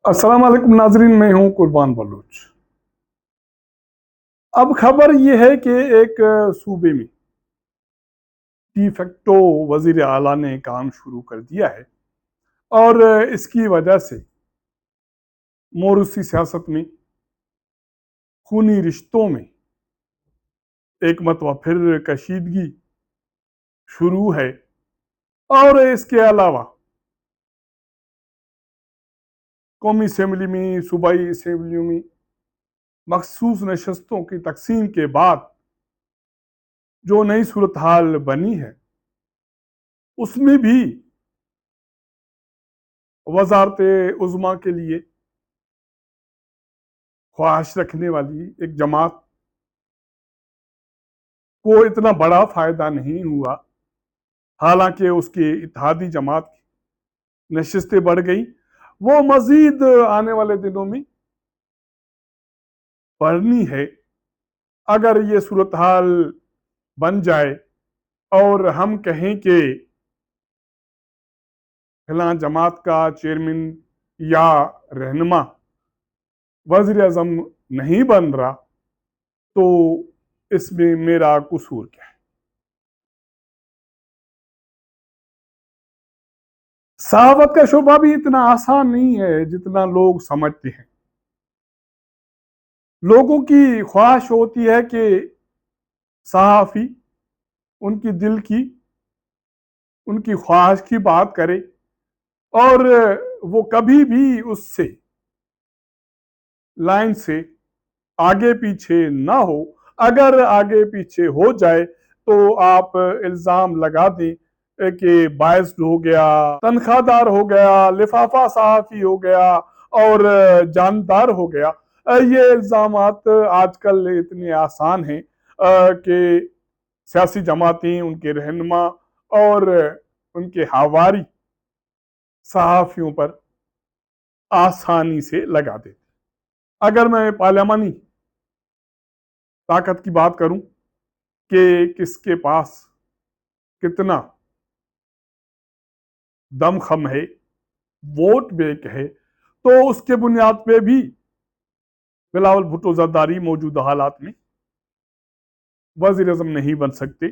अस्सलाम वालेकुम नाजरीन, मैं हूं कुर्बान बलूच। अब खबर यह है कि एक सूबे में डी फैक्टो वजीर आला ने काम शुरू कर दिया है और इसकी वजह से मोरूसी सियासत में, खूनी रिश्तों में एक मरतबा फिर कशीदगी शुरू है। और इसके अलावा कौमी असम्बली में, सूबाई असम्बलियों में मखसूस नशस्तों की तकसीम के बाद जो नई सूरत हाल बनी है, उसमें भी वजारत उज़्मा के लिए ख्वाहिश रखने वाली एक जमात को इतना बड़ा फायदा नहीं हुआ। हालांकि उसकी इत्तेहादी जमात की नशिस्तें बढ़ गई, वो मजीद आने वाले दिनों में बढ़नी है। अगर ये सूरत हाल बन जाए और हम कहें कि फिलहाल जमात का चेयरमैन या रहनुमा वजीर आजम नहीं बन रहा, तो इसमें मेरा कसूर क्या है? सहावत का शोभा भी इतना आसान नहीं है जितना लोग समझते हैं। लोगों की ख्वाहिश होती है कि सहाफ़ी उनकी दिल की, उनकी ख्वाहिश की बात करे और वो कभी भी उससे लाइन से आगे पीछे ना हो। अगर आगे पीछे हो जाए तो आप इल्ज़ाम लगा दें कि बायस्ड हो गया, तनख्वाहदार हो गया, लिफाफा सहाफ़ी हो गया और जानदार हो गया। ये इल्ज़ामात आजकल इतने आसान हैं कि सियासी जमातें, उनके रहनुमा और उनके हवारी सहाफ़ियों पर आसानी से लगा देते। अगर मैं पार्लियामानी ताकत की बात करूं कि किसके पास कितना दमखम है, वोट बैंक है, तो उसके बुनियाद पे भी बिलावल भुट्टो जरदारी मौजूदा हालात में वजीर अजम नहीं बन सकते।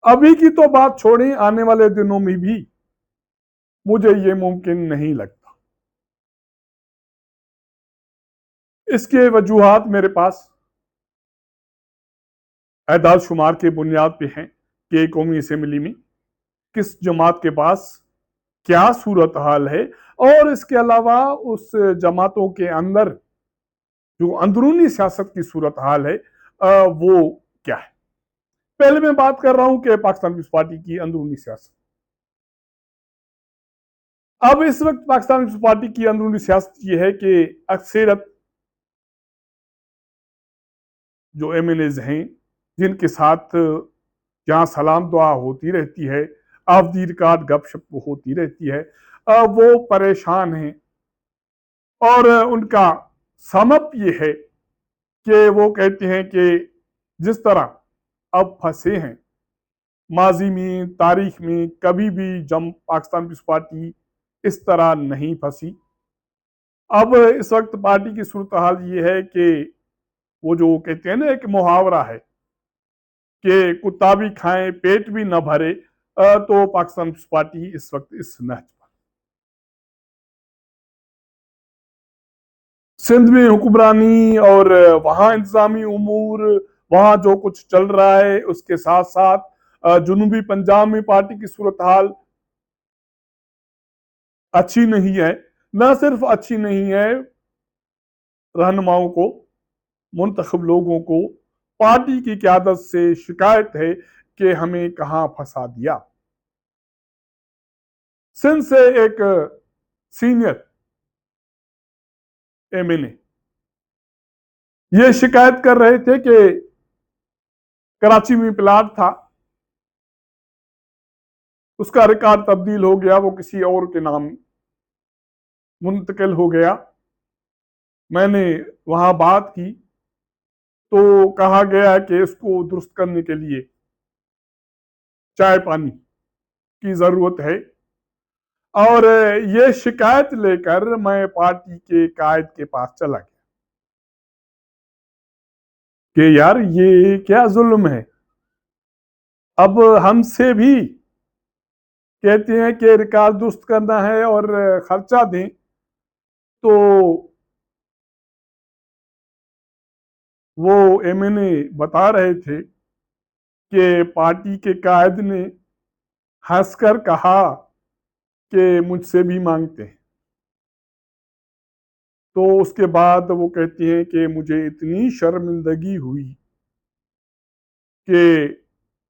अभी की तो बात छोड़ें, आने वाले दिनों में भी मुझे ये मुमकिन नहीं लगता। इसके वजूहात मेरे पास एदाद शुमार के बुनियाद पे हैं कि कौमी असम्बली में किस जमात के पास क्या सूरत हाल है और इसके अलावा उस जमातों के अंदर जो अंदरूनी सियासत की सूरत हाल है वो क्या है। पहले मैं बात कर रहा हूं कि पाकिस्तान पीपल्स पार्टी की अंदरूनी सियासत। अब इस वक्त पाकिस्तान पीपल्स पार्टी की अंदरूनी सियासत ये है कि अक्सरत जो एमएनएज हैं, जिनके साथ जहां सलाम दुआ होती रहती है, ऑफ दी रिकॉर्ड गपशप होती रहती है, वो परेशान हैं। और उनका समप ये है कि वो कहते हैं कि जिस तरह अब फंसे हैं, माजी में, तारीख में कभी भी जम पाकिस्तान पीपल्स पार्टी इस तरह नहीं फंसी। अब इस वक्त पार्टी की सूरत हाल ये है कि वो जो कहते हैं ना, एक मुहावरा है कि कुत्ता भी खाए पेट भी न भरे, तो पाकिस्तान पीपल्स पार्टी इस वक्त इस नहज पर। सिंध में हुक्मरानी और वहाँ इंतजामी उमूर, वहाँ जो कुछ चल रहा है, उसके साथ साथ जुनूबी पंजाब में पार्टी की सूरत हाल अच्छी नहीं है। न सिर्फ अच्छी नहीं है, रहनुमाओं को, मुंतखब लोगों को पार्टी की क्यादत से शिकायत है कि हमें कहां फंसा दिया। सिंध से एक सीनियर एमएनए ये शिकायत कर रहे थे कि कराची में प्लाट था, उसका रिकॉर्ड तब्दील हो गया, वो किसी और के नाम मुंतकिल हो गया। मैंने वहां बात की तो कहा गया कि इसको दुरुस्त करने के लिए चाय पानी की जरूरत है। और ये शिकायत लेकर मैं पार्टी के कायद के पास चला गया कि यार ये क्या जुल्म है। अब हमसे भी कहते हैं कि रिकॉर्ड दुरुस्त करना है और खर्चा दें, तो वो एमएनए बता रहे थे कि पार्टी के कायद ने हंसकर कहा कि मुझसे भी मांगते हैं। तो उसके बाद वो कहती हैं कि मुझे इतनी शर्मिंदगी हुई कि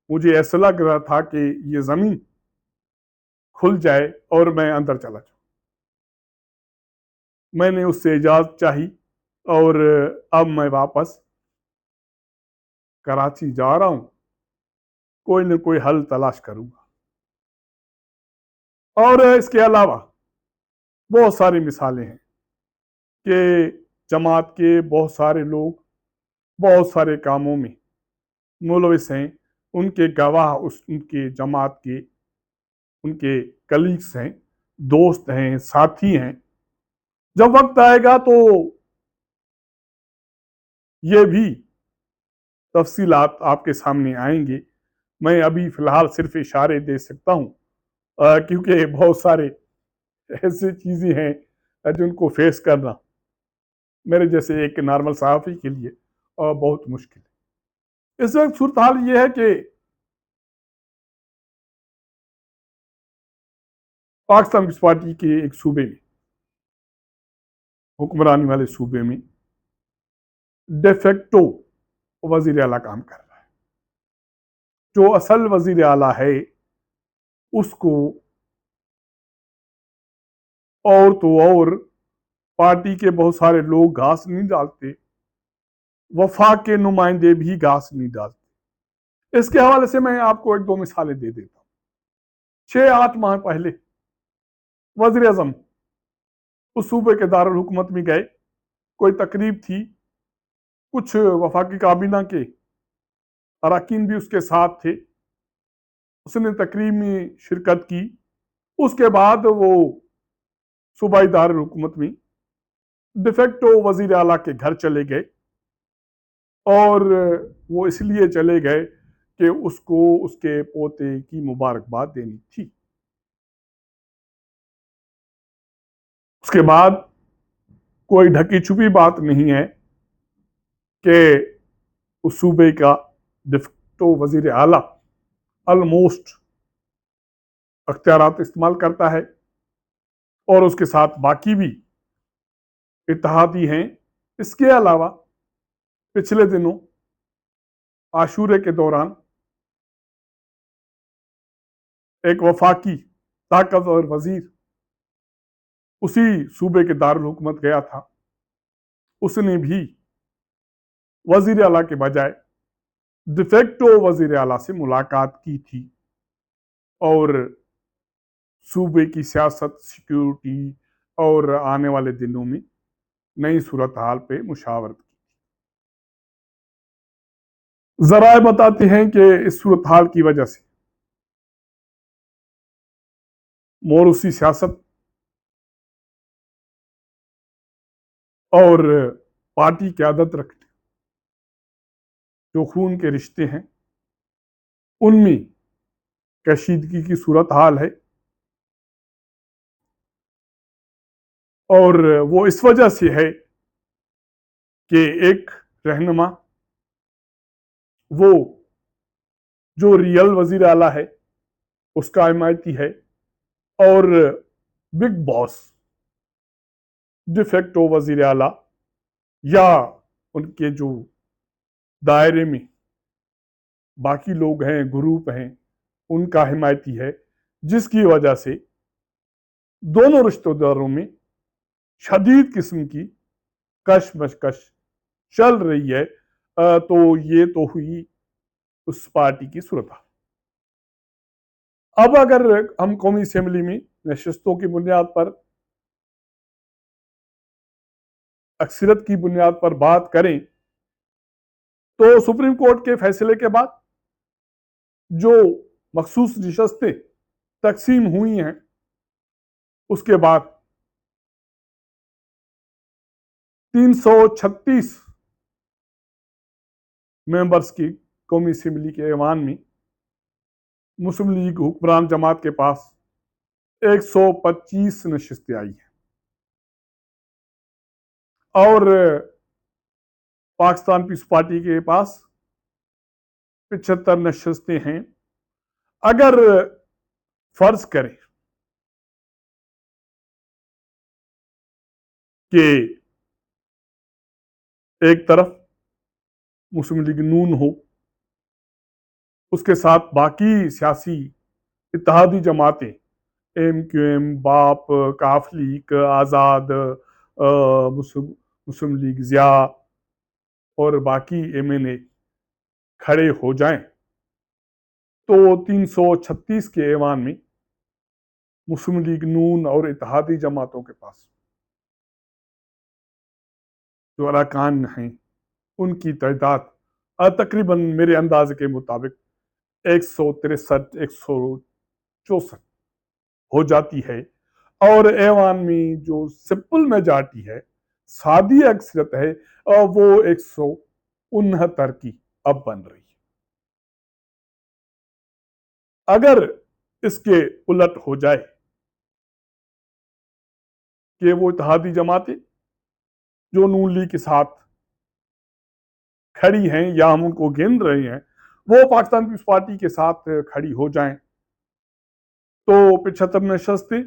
मुझे ऐसा लग रहा था कि ये जमीन खुल जाए और मैं अंदर चला जाऊं। मैंने उससे इजाजत चाही और अब मैं वापस कराची जा रहा हूं, कोई न कोई हल तलाश करूंगा। और इसके अलावा बहुत सारी मिसालें हैं कि जमात के बहुत सारे लोग बहुत सारे कामों में मुलविस हैं, उनके गवाह उनके जमात के उनके कलीग्स हैं, दोस्त हैं, साथी हैं। जब वक्त आएगा तो ये भी तफसीलात आपके सामने आएंगे। मैं अभी फिलहाल सिर्फ इशारे दे सकता हूँ, क्योंकि बहुत सारे ऐसी चीज़ें हैं जिनको फेस करना मेरे जैसे एक नॉर्मल सहाफ़ी के लिए बहुत मुश्किल है। इस वक्त सूरत हाल ये है कि पाकिस्तान पीपल्स पार्टी के एक सूबे में, हुक्मरानी वाले सूबे में डेफेक्टो वजीर आला काम कर रहा है। जो असल वजीर आला है उसको और तो और पार्टी के बहुत सारे लोग घास नहीं डालते, वफाक के नुमाइंदे भी घास नहीं डालते। इसके हवाले से मैं आपको एक दो मिसालें दे देता हूँ। 6-8 माह पहले वजीर अजम उस सूबे के दारुल हुकूमत में गए, कोई तकरीब थी, कुछ वफाकी काबीना के अरकान भी उसके साथ थे। उसने तकरीब में शिरकत की। उसके बाद वो सूबाई दारुल हुकूमत में डिफेक्टो वजीर आला के घर चले गए, और वो इसलिए चले गए कि उसको उसके पोते की मुबारकबाद देनी थी। उसके बाद कोई ढकी छुपी बात नहीं है कि उस सूबे का डिफेक्टो वजीर आला ऑलमोस्ट अख्तियारात इस्तेमाल करता है, और उसके साथ बाकी भी इत्तेहादी हैं। इसके अलावा पिछले दिनों आशूरे के दौरान एक वफाकी ताकतवर वजीर उसी सूबे के दारुल हुकूमत गया था। उसने भी वजीर आला के बजाय डिफेक्टो वजीर आला से मुलाकात की थी और सूबे की सियासत, सिक्योरिटी और आने वाले दिनों में नई सूरत हाल पे मुशावरत की। जराए बताते हैं कि इस सूरत हाल की वजह से मोरूसी सियासत और पार्टी की आदत रखने जो खून के रिश्ते हैं उनमें कशीदगी की सूरत हाल है। और वो इस वजह से है कि एक रहनुमा, वो जो रियल वजीर आला है उसका हिमायती है, और बिग बॉस डिफेक्टो वजीर आला या उनके जो दायरे में बाकी लोग हैं, ग्रुप हैं, उनका हिमायती है, जिसकी वजह से दोनों रिश्तेदारों में शदीद किस्म की कशमकश चल रही है। तो ये तो हुई उस पार्टी की सूरत। अब अगर हम कौमी असेंबली में नशस्तों की बुनियाद पर, अक्सरियत की बुनियाद पर बात करें, तो सुप्रीम कोर्ट के फैसले के बाद जो मखसूस नशस्तें तकसीम हुई हैं उसके बाद 336 मेंबर्स की कौमी असेंबली के ऐवान में मुस्लिम लीग हुक्मरान जमात के पास 125 नशिस्तें आई हैं और पाकिस्तान पीस पार्टी के पास 75 नशिस्तें हैं। अगर फर्ज करें कि एक तरफ मुस्लिम लीग नून हो, उसके साथ बाकी सियासी इत्तेहादी जमातें MQM, बाप, काफ लीग, आज़ाद, मुस्लिम लीग जिया और बाकी MNA खड़े हो जाएं तो 336 के ऐवान में मुस्लिम लीग नून और इत्तेहादी जमातों के पास जो अरकान हैं उनकी तादाद तकरीबन मेरे अंदाजे के मुताबिक 163 164 हो जाती है और ऐवान में जो सिंपल मेजॉरिटी है, सादी अक्सरियत है, वो 169 की अब बन रही है। अगर इसके उलट हो जाए कि वो इत्तेहादी जमातें जो नून लीग के साथ खड़ी हैं या हम उनको गिन रहे हैं वो पाकिस्तान पीपल्स पार्टी के साथ खड़ी हो जाएं तो 75 नशस्तें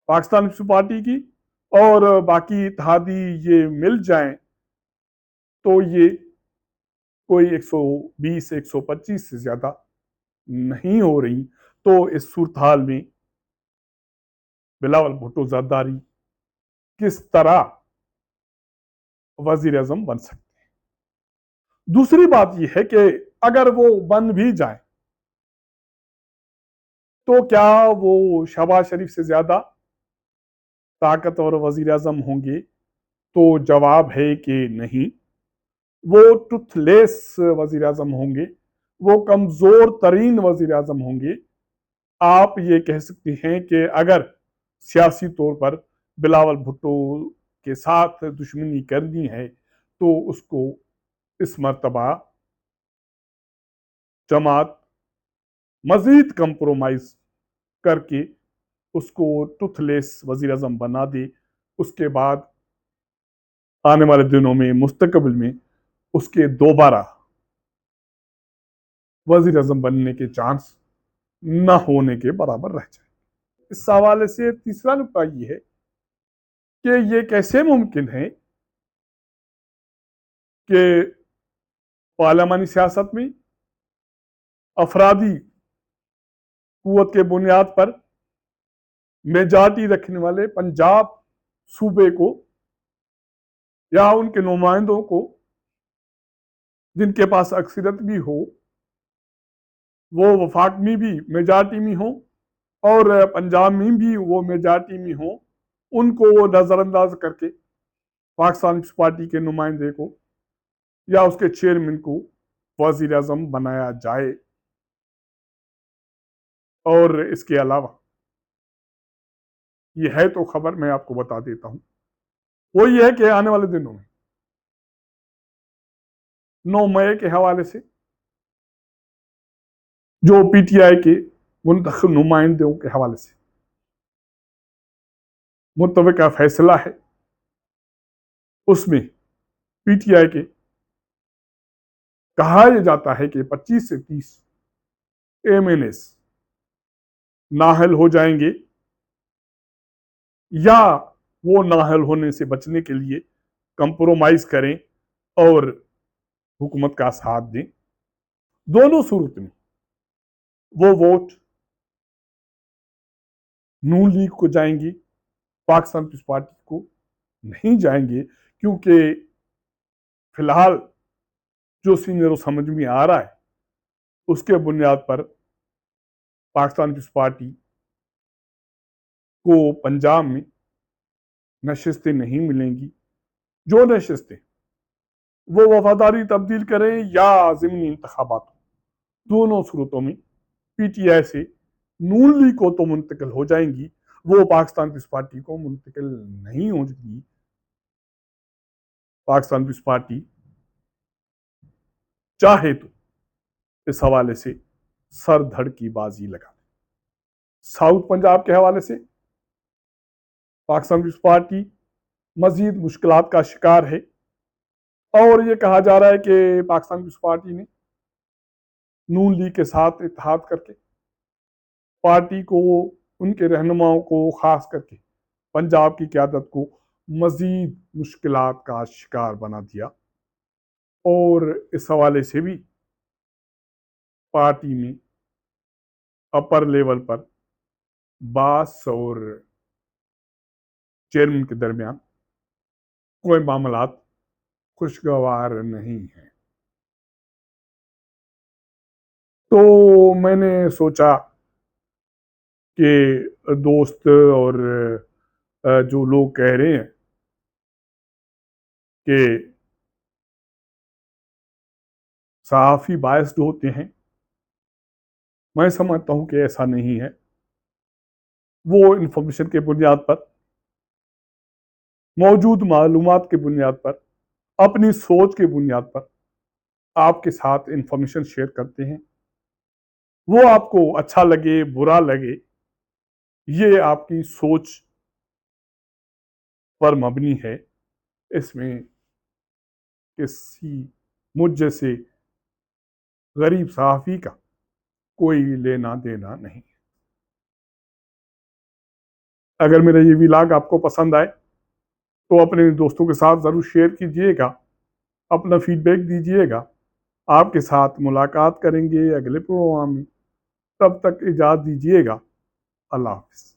पाकिस्तान पीपल्स पार्टी की और बाकी इत्तेहादी ये मिल जाएं तो ये कोई 120 125 से ज्यादा नहीं हो रही। तो इस सूरत हाल में बिलावल भुट्टो जरदारी किस तरह वजीर आजम बन सकते हैं। दूसरी बात यह है कि अगर वो बन भी जाए तो क्या वो शहबाज शरीफ से ज्यादा ताकतवर वजीर आजम होंगे? तो जवाब है कि नहीं, वो टूथलेस वजीर आजम होंगे, वो कमजोर तरीन वजीर आजम होंगे। आप ये कह सकते हैं कि अगर सियासी तौर पर बिलावल भुट्टो के साथ दुश्मनी करनी है तो उसको इस मर्तबा जमात मजीद कंप्रोमाइज करके उसको टूथलेस वजीर अजम बना दे। उसके बाद आने वाले दिनों में मुस्तकबिल में उसके दोबारा वजीर अजम बनने के चांस न होने के बराबर रह जाए। इस हवाले से तीसरा नुकता यह है कि ये कैसे मुमकिन है कि पार्लियामानी सियासत में अफरादी कुव्वत के बुनियाद पर मेजॉरिटी रखने वाले पंजाब सूबे को या उनके नुमाइंदों को जिनके पास अक्सरियत भी हो वो वफाक में भी मेजॉरिटी में हो और पंजाब में भी वो मेजॉरिटी में हो, उनको वो नजरअंदाज करके पाकिस्तान पार्टी के नुमाइंदे को या उसके चेयरमैन को वजीर आजम बनाया जाए। और इसके अलावा ये है तो खबर मैं आपको बता देता हूं, वो ये है कि आने वाले दिनों में 9 मई के हवाले से जो PTI के मुंतखब नुमाइंदों के हवाले से मुतवक्का फैसला है उसमें PTI के कहा यह जाता है कि 25 से 30 MNAs नाहल हो जाएंगे या वो नाहल होने से बचने के लिए कंप्रोमाइज करें और हुकूमत का साथ दें। दोनों सूरत में वो वोट नून लीग को जाएंगी, पाकिस्तान पीपल्स पार्टी को नहीं जाएंगे, क्योंकि फिलहाल जो सीनियर समझ में आ रहा है उसके बुनियाद पर पाकिस्तान पीपल्स पार्टी को पंजाब में नशिस्तें नहीं मिलेंगी। जो नशिस्तें वो वफादारी तब्दील करें या ज़िमनी इंतखाबात, दोनों सूरतों में PTI से नून लीग को तो मुंतकिल हो जाएंगी वो पाकिस्तान पीपल्स पार्टी को मुंतकिल नहीं होगी। पाकिस्तान पीपल्स पार्टी चाहे तो इस हवाले से सर धड़ की बाजी लगा। साउथ पंजाब के हवाले से पाकिस्तान पीपल्स पार्टी मजीद मुश्किलात का शिकार है और ये कहा जा रहा है कि पाकिस्तान पीपल्स पार्टी ने नून लीग के साथ इत्तेहाद करके पार्टी को, उनके रहनुमाओं को, खास करके पंजाब की क़यादत को मजीद मुश्किलात का शिकार बना दिया और इस हवाले से भी पार्टी में अपर लेवल पर बास और चेयरमैन के दरमियान कोई मामलात खुशगवार नहीं है। तो मैंने सोचा कि दोस्त और जो लोग कह रहे हैं कि सहाफ़ी बायस्ड होते हैं, मैं समझता हूं कि ऐसा नहीं है। वो इंफॉर्मेशन के बुनियाद पर, मौजूद मालूमात के बुनियाद पर, अपनी सोच के बुनियाद पर आपके साथ इंफॉर्मेशन शेयर करते हैं। वो आपको अच्छा लगे बुरा लगे, ये आपकी सोच पर मबनी है। इसमें किसी मुझ जैसे गरीब सहाफ़ी का कोई लेना देना नहीं। अगर मेरा ये व्लॉग आपको पसंद आए तो अपने दोस्तों के साथ ज़रूर शेयर कीजिएगा, अपना फीडबैक दीजिएगा। आपके साथ मुलाकात करेंगे अगले प्रोग्राम में। तब तक इजाज़त दीजिएगा। अल्लाह हाफ़िज़।